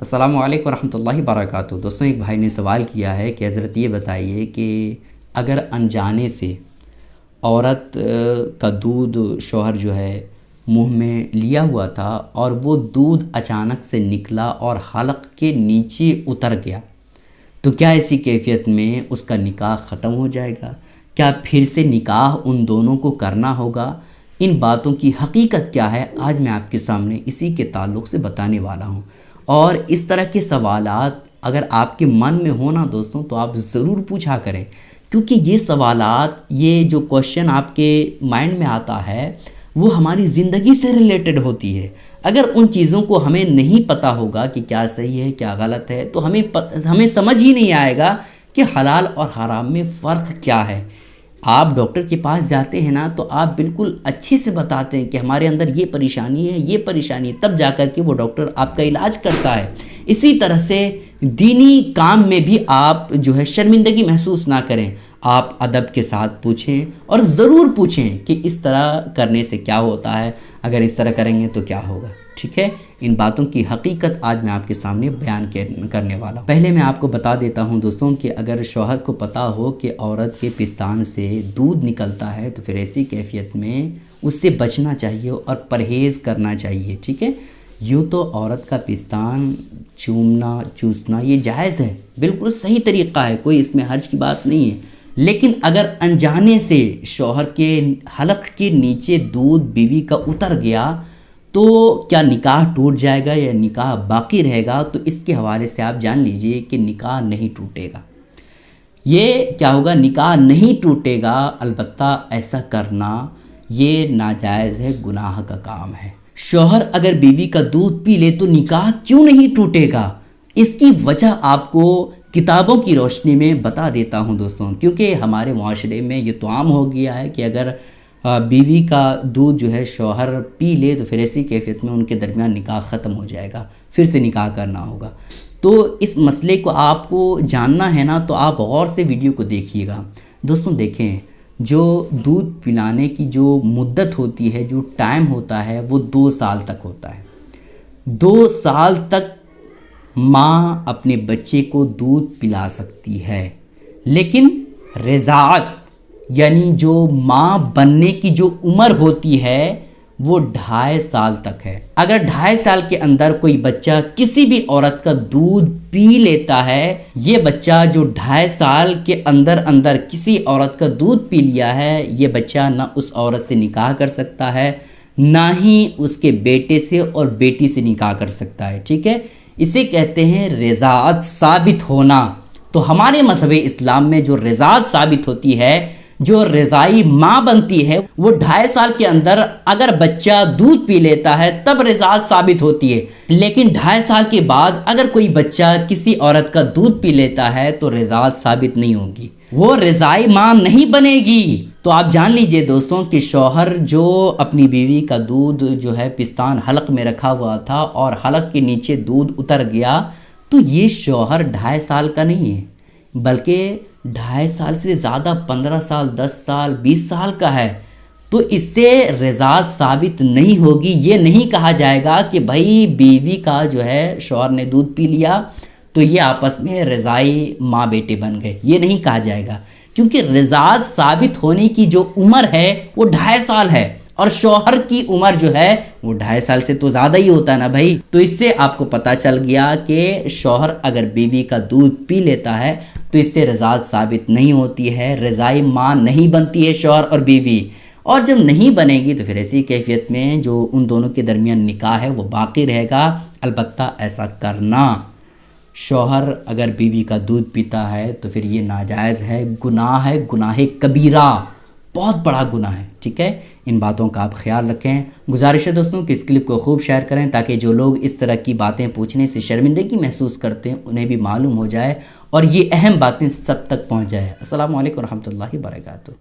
السلام علیکم ورحمۃ اللہ وبرکاتہ۔ دوستوں، ایک بھائی نے سوال کیا ہے کہ حضرت یہ بتائیے کہ اگر انجانے سے عورت کا دودھ شوہر جو ہے منہ میں لیا ہوا تھا اور وہ دودھ اچانک سے نکلا اور حلق کے نیچے اتر گیا، تو کیا ایسی کیفیت میں اس کا نکاح ختم ہو جائے گا؟ کیا پھر سے نکاح ان دونوں کو کرنا ہوگا؟ ان باتوں کی حقیقت کیا ہے، آج میں آپ کے سامنے اسی کے تعلق سے بتانے والا ہوں۔ اور اس طرح کے سوالات اگر آپ کے من میں ہونا دوستوں تو آپ ضرور پوچھا کریں، کیونکہ یہ سوالات، یہ جو کوشچن آپ کے مائنڈ میں آتا ہے وہ ہماری زندگی سے ریلیٹڈ ہوتی ہے۔ اگر ان چیزوں کو ہمیں نہیں پتہ ہوگا کہ کیا صحیح ہے کیا غلط ہے تو ہمیں سمجھ ہی نہیں آئے گا کہ حلال اور حرام میں فرق کیا ہے۔ آپ ڈاکٹر کے پاس جاتے ہیں نا تو آپ بالکل اچھے سے بتاتے ہیں کہ ہمارے اندر یہ پریشانی ہے، یہ پریشانی ہے، تب جا کر کے وہ ڈاکٹر آپ کا علاج کرتا ہے۔ اسی طرح سے دینی کام میں بھی آپ جو ہے شرمندگی محسوس نہ کریں، آپ ادب کے ساتھ پوچھیں اور ضرور پوچھیں کہ اس طرح کرنے سے کیا ہوتا ہے، اگر اس طرح کریں گے تو کیا ہوگا، ٹھیک ہے؟ ان باتوں کی حقیقت آج میں آپ کے سامنے بیان کرنے والا ہوں۔ پہلے میں آپ کو بتا دیتا ہوں دوستوں کہ اگر شوہر کو پتہ ہو کہ عورت کے پستان سے دودھ نکلتا ہے تو پھر ایسی کیفیت میں اس سے بچنا چاہیے اور پرہیز کرنا چاہیے، ٹھیک ہے؟ یوں تو عورت کا پستان چومنا چوسنا یہ جائز ہے، بالکل صحیح طریقہ ہے، کوئی اس میں حرج کی بات نہیں ہے۔ لیکن اگر انجانے سے شوہر کے حلق کے نیچے دودھ بیوی کا اتر گیا تو کیا نکاح ٹوٹ جائے گا یا نکاح باقی رہے گا؟ تو اس کے حوالے سے آپ جان لیجئے کہ نکاح نہیں ٹوٹے گا۔ یہ کیا ہوگا؟ نکاح نہیں ٹوٹے گا، البتہ ایسا کرنا یہ ناجائز ہے، گناہ کا کام ہے۔ شوہر اگر بیوی کا دودھ پی لے تو نکاح کیوں نہیں ٹوٹے گا؟ اس کی وجہ آپ کو کتابوں کی روشنی میں بتا دیتا ہوں دوستوں، کیونکہ ہمارے معاشرے میں یہ تو عام ہو گیا ہے کہ اگر بیوی کا دودھ جو ہے شوہر پی لے تو پھر ایسی کیفیت میں ان کے درمیان نکاح ختم ہو جائے گا، پھر سے نکاح کرنا ہوگا۔ تو اس مسئلے کو آپ کو جاننا ہے نا تو آپ غور سے ویڈیو کو دیکھیے گا۔ دوستوں دیکھیں، جو دودھ پلانے کی جو مدت ہوتی ہے، جو ٹائم ہوتا ہے وہ 2 سال تک ہوتا ہے۔ 2 سال تک ماں اپنے بچے کو دودھ پلا سکتی ہے، لیکن رضاعت یعنی جو ماں بننے کی جو عمر ہوتی ہے وہ 2.5 سال تک ہے۔ اگر 2.5 سال کے اندر کوئی بچہ کسی بھی عورت کا دودھ پی لیتا ہے، یہ بچہ جو 2.5 سال کے اندر کسی عورت کا دودھ پی لیا ہے، یہ بچہ نہ اس عورت سے نکاح کر سکتا ہے، نہ ہی اس کے بیٹے سے اور بیٹی سے نکاح کر سکتا ہے، ٹھیک ہے؟ اسے کہتے ہیں رضاعت ثابت ہونا۔ تو ہمارے مذہب اسلام میں جو رضاعت ثابت ہوتی ہے، جو رضائی ماں بنتی ہے، وہ 2.5 سال کے اندر اگر بچہ دودھ پی لیتا ہے تب رضاعت ثابت ہوتی ہے، لیکن 2.5 سال کے بعد اگر کوئی بچہ کسی عورت کا دودھ پی لیتا ہے تو رضاعت ثابت نہیں ہوگی، وہ رضائی ماں نہیں بنے گی۔ تو آپ جان لیجئے دوستوں کہ شوہر جو اپنی بیوی کا دودھ جو ہے پستان حلق میں رکھا ہوا تھا اور حلق کے نیچے دودھ اتر گیا تو یہ شوہر 2.5 سال کا نہیں ہے، بلکہ 2.5 سال سے زیادہ 15 سال 10 سال 20 سال کا ہے۔ تو اس سے رضاعت ثابت نہیں ہوگی۔ یہ نہیں کہا جائے گا کہ بھائی بیوی کا جو ہے شوہر نے دودھ پی لیا تو یہ آپس میں رضائی ماں بیٹے بن گئے، یہ نہیں کہا جائے گا، کیونکہ رضاعت ثابت ہونے کی جو عمر ہے وہ 2.5 سال ہے اور شوہر کی عمر جو ہے وہ 2.5 سال سے تو زیادہ ہی ہوتا ہے نا بھائی۔ تو اس سے آپ کو پتہ چل گیا کہ شوہر اگر بیوی کا دودھ پی لیتا ہے تو اس سے رضاعت ثابت نہیں ہوتی ہے، رضائی ماں نہیں بنتی ہے شوہر اور بیوی، اور جب نہیں بنے گی تو پھر ایسی کیفیت میں جو ان دونوں کے درمیان نکاح ہے وہ باقی رہے گا۔ البتہ ایسا کرنا، شوہر اگر بیوی کا دودھ پیتا ہے تو پھر یہ ناجائز ہے، گناہ ہے، گناہ کبیرہ، بہت بڑا گناہ ہے، ٹھیک ہے؟ ان باتوں کا آپ خیال رکھیں۔ گزارش ہے دوستوں کہ اس کلپ کو خوب شیئر کریں تاکہ جو لوگ اس طرح کی باتیں پوچھنے سے شرمندگی محسوس کرتے ہیں انہیں بھی معلوم ہو جائے اور یہ اہم باتیں سب تک پہنچ جائے۔ السلام علیکم ورحمۃ اللہ وبرکاتہ۔